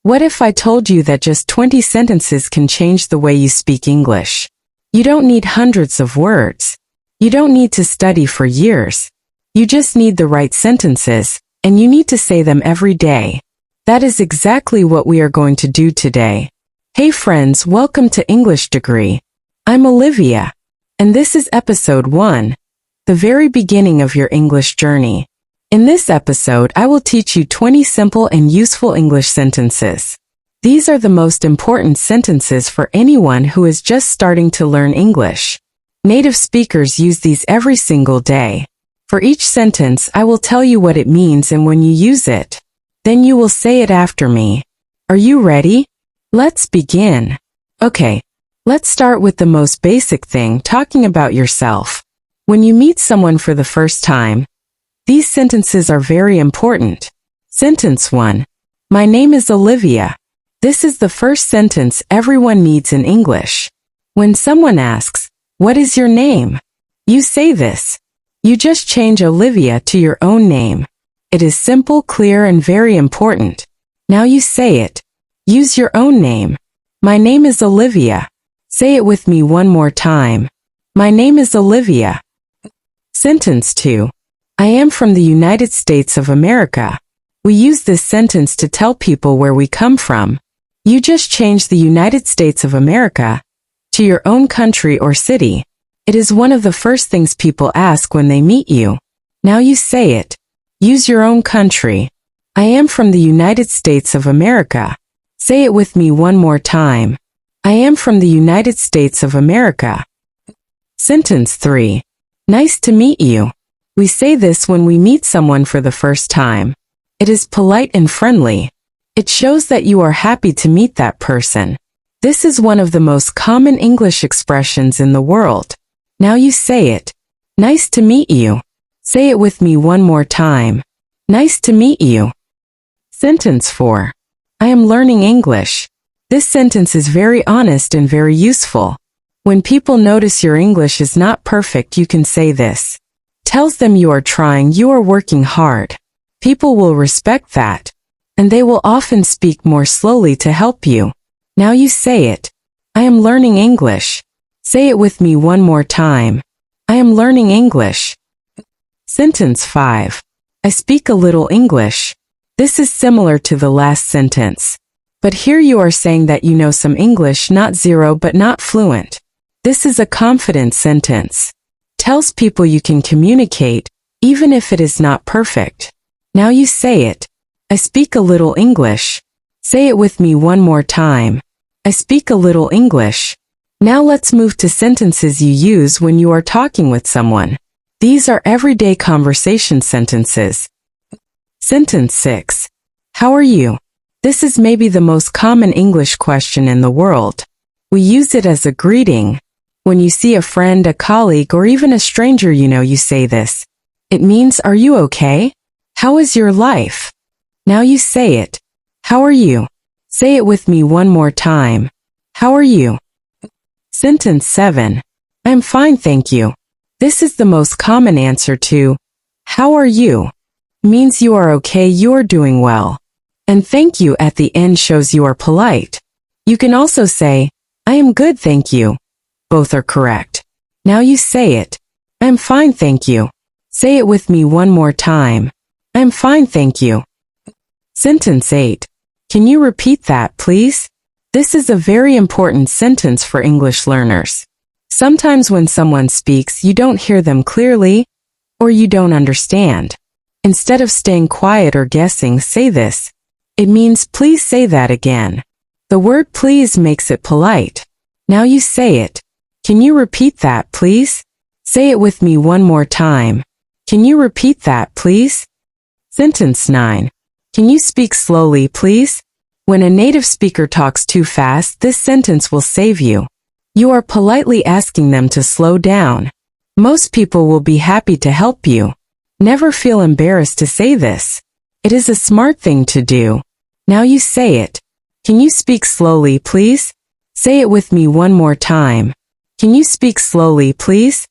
What if I told you that just 20 sentences can change the way you speak English? You don't need hundreds of words. You don't need to study for years. You just need the right sentences, and you need to say them every day. That is exactly what we are going to do today. Hey friends, welcome to English Degree. I'm Olivia, and this is episode 1, the very beginning of your English journey. In this episode, I will teach you 20 simple and useful English sentences. These are the most important sentences for anyone who is just starting to learn English. Native speakers use these every single day. For each sentence, I will tell you what it means and when you use it. Then you will say it after me. Are you ready? Let's begin. Okay, let's start with the most basic thing, talking about yourself. When you meet someone for the first time, these sentences are very important. Sentence 1. My name is Olivia. This is the first sentence everyone needs in English. When someone asks, what is your name? You say this. You just change Olivia to your own name. It is simple, clear, and very important. Now you say it. Use your own name. My name is Olivia. Say it with me one more time. My name is Olivia. Sentence 2. I am from the United States of America. We use this sentence to tell people where we come from. You just change the United States of America to your own country or city. It is one of the first things people ask when they meet you. Now you say it. Use your own country. I am from the United States of America. Say it with me one more time. I am from the United States of America. Sentence 3. Nice to meet you. We say this when we meet someone for the first time. It is polite and friendly. It shows that you are happy to meet that person. This is one of the most common English expressions in the world. Now you say it. Nice to meet you. Say it with me one more time. Nice to meet you. Sentence 4. I am learning English. This sentence is very honest and very useful. When people notice your English is not perfect, you can say this. Tells them you are trying, you are working hard. People will respect that, and they will often speak more slowly to help you. Now you say it. I am learning English. Say it with me one more time. I am learning English. Sentence 5. I speak a little English. This is similar to the last sentence. But here you are saying that you know some English, not zero but not fluent. This is a confident sentence. Tells people you can communicate, even if it is not perfect. Now you say it. I speak a little English. Say it with me one more time. I speak a little English. Now let's move to sentences you use when you are talking with someone. These are everyday conversation sentences. Sentence 6. How are you? This is maybe the most common English question in the world. We use it as a greeting. When you see a friend, a colleague, or even a stranger you say this. It means, are you okay? How is your life? Now you say it. How are you? Say it with me one more time. How are you? Sentence 7. I'm fine, thank you. This is the most common answer to, how are you? Means you are okay, you are doing well. And thank you at the end shows you are polite. You can also say, I am good, thank you. Both are correct. Now you say it. I'm fine, thank you. Say it with me one more time. I'm fine, thank you. Sentence 8. Can you repeat that, please? This is a very important sentence for English learners. Sometimes when someone speaks, you don't hear them clearly, or you don't understand. Instead of staying quiet or guessing, say this. It means please say that again. The word please makes it polite. Now you say it. Can you repeat that, please? Say it with me one more time. Can you repeat that, please? Sentence 9. Can you speak slowly, please? When a native speaker talks too fast, this sentence will save you. You are politely asking them to slow down. Most people will be happy to help you. Never feel embarrassed to say this. It is a smart thing to do. Now you say it. Can you speak slowly, please? Say it with me one more time. Can you speak slowly, please?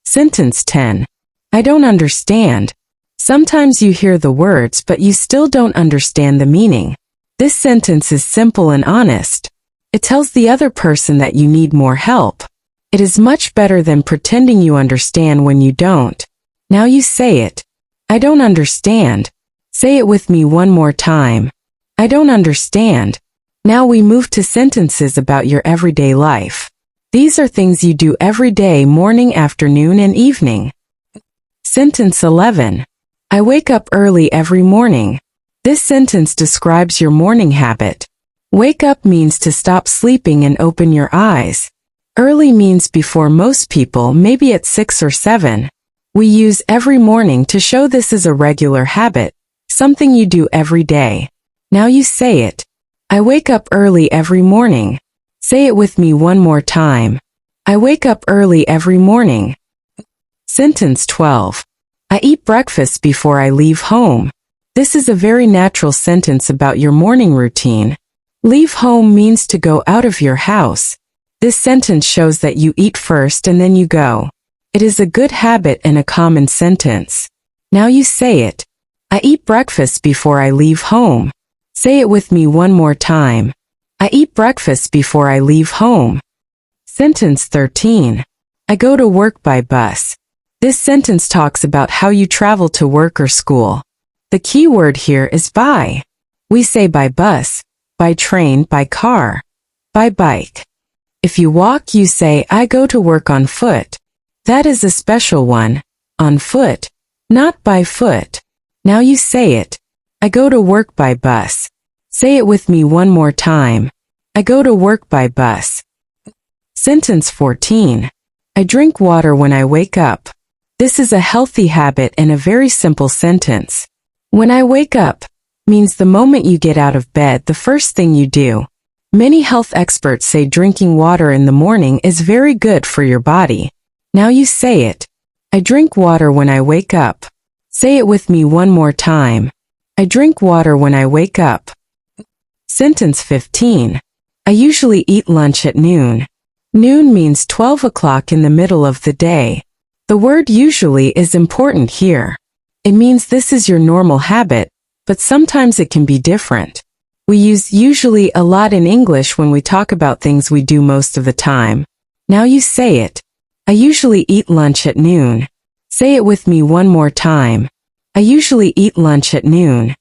Sentence 10. I don't understand. Sometimes you hear the words but you still don't understand the meaning. This sentence is simple and honest. It tells the other person that you need more help. It is much better than pretending you understand when you don't. Now you say it. I don't understand. Say it with me one more time. I don't understand. Now we move to sentences about your everyday life. These are things you do every day, morning, afternoon, and evening. Sentence 11. I wake up early every morning. This sentence describes your morning habit. Wake up means to stop sleeping and open your eyes. Early means before most people, maybe at 6 or 7. We use every morning to show this is a regular habit, something you do every day. Now you say it. I wake up early every morning. Say it with me one more time. I wake up early every morning. Sentence 12. I eat breakfast before I leave home. This is a very natural sentence about your morning routine. Leave home means to go out of your house. This sentence shows that you eat first and then you go. It is a good habit and a common sentence. Now you say it. I eat breakfast before I leave home. Say it with me one more time. I eat breakfast before I leave home. Sentence 13. I go to work by bus. This sentence talks about how you travel to work or school. The key word here is by. We say by bus, by train, by car, by bike. If you walk, you say, I go to work on foot. That is a special one, on foot, not by foot. Now you say it. I go to work by bus. Say it with me one more time. I go to work by bus. Sentence 14. I drink water when I wake up. This is a healthy habit and a very simple sentence. When I wake up means the moment you get out of bed, the first thing you do. Many health experts say drinking water in the morning is very good for your body. Now you say it. I drink water when I wake up. Say it with me one more time. I drink water when I wake up. Sentence 15. I usually eat lunch at noon. Noon means 12 o'clock in the middle of the day. The word usually is important here. It means this is your normal habit, but sometimes it can be different. We use usually a lot in English when we talk about things we do most of the time. Now you say it. I usually eat lunch at noon. Say it with me one more time. I usually eat lunch at noon.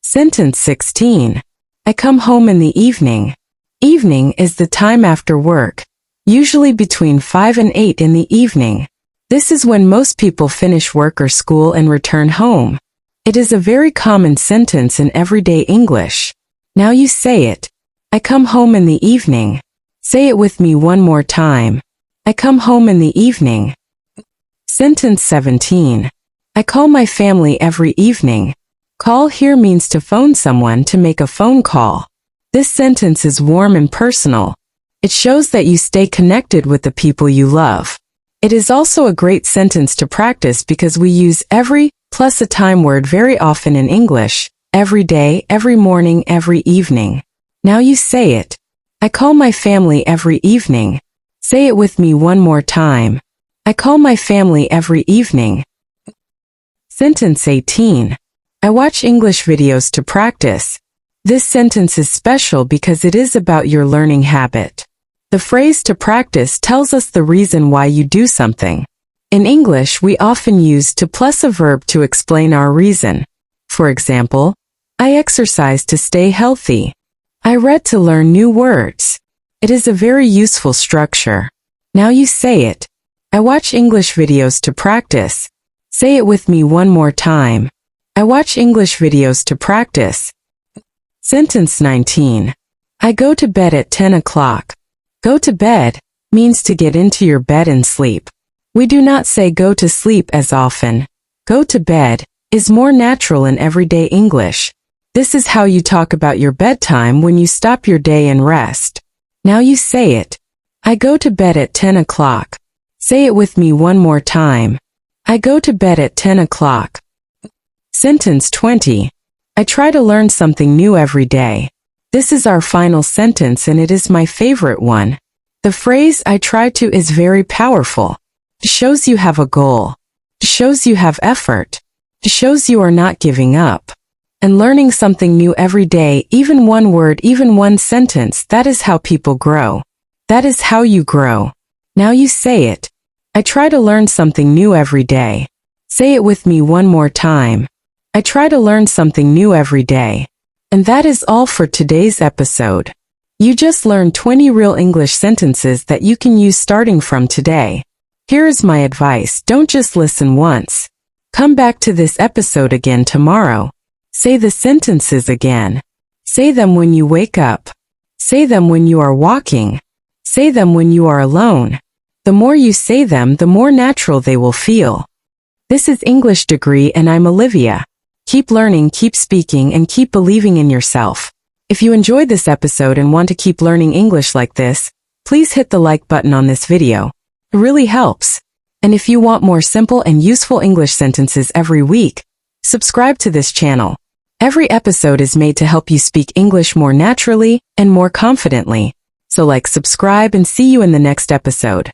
Sentence 16. I come home in the evening. Evening is the time after work, usually between 5 and 8 in the evening. This is when most people finish work or school and return home. It is a very common sentence in everyday English. Now you say it. I come home in the evening. Say it with me one more time. I come home in the evening. Sentence 17. I call my family every evening. Call here means to phone someone, to make a phone call. This sentence is warm and personal. It shows that you stay connected with the people you love. It is also a great sentence to practice because we use every plus a time word very often in English, every day, every morning, every evening. Now you say it. I call my family every evening. Say it with me one more time. I call my family every evening. Sentence 18. I watch English videos to practice. This sentence is special because it is about your learning habit. The phrase to practice tells us the reason why you do something. In English, we often use to plus a verb to explain our reason. For example, I exercise to stay healthy. I read to learn new words. It is a very useful structure. Now you say it. I watch English videos to practice. Say it with me one more time. I watch English videos to practice. Sentence 19. I go to bed at 10 o'clock. Go to bed means to get into your bed and sleep. We do not say go to sleep as often. Go to bed is more natural in everyday English. This is how you talk about your bedtime when you stop your day and rest. Now you say it. I go to bed at 10 o'clock. Say it with me one more time. I go to bed at 10 o'clock. Sentence 20. I try to learn something new every day. This is our final sentence and it is my favorite one. The phrase I try to is very powerful. It shows you have a goal. It shows you have effort. It shows you are not giving up. And learning something new every day, even one word, even one sentence, that is how people grow. That is how you grow. Now you say it. I try to learn something new every day. Say it with me one more time. I try to learn something new every day. And that is all for today's episode. You just learned 20 real English sentences that you can use starting from today. Here is my advice. Don't just listen once. Come back to this episode again tomorrow. Say the sentences again. Say them when you wake up. Say them when you are walking. Say them when you are alone. The more you say them, the more natural they will feel. This is English Degree and I'm Olivia. Keep learning, keep speaking, and keep believing in yourself. If you enjoyed this episode and want to keep learning English like this, please hit the like button on this video. It really helps. And if you want more simple and useful English sentences every week, subscribe to this channel. Every episode is made to help you speak English more naturally and more confidently. So like, subscribe, and see you in the next episode.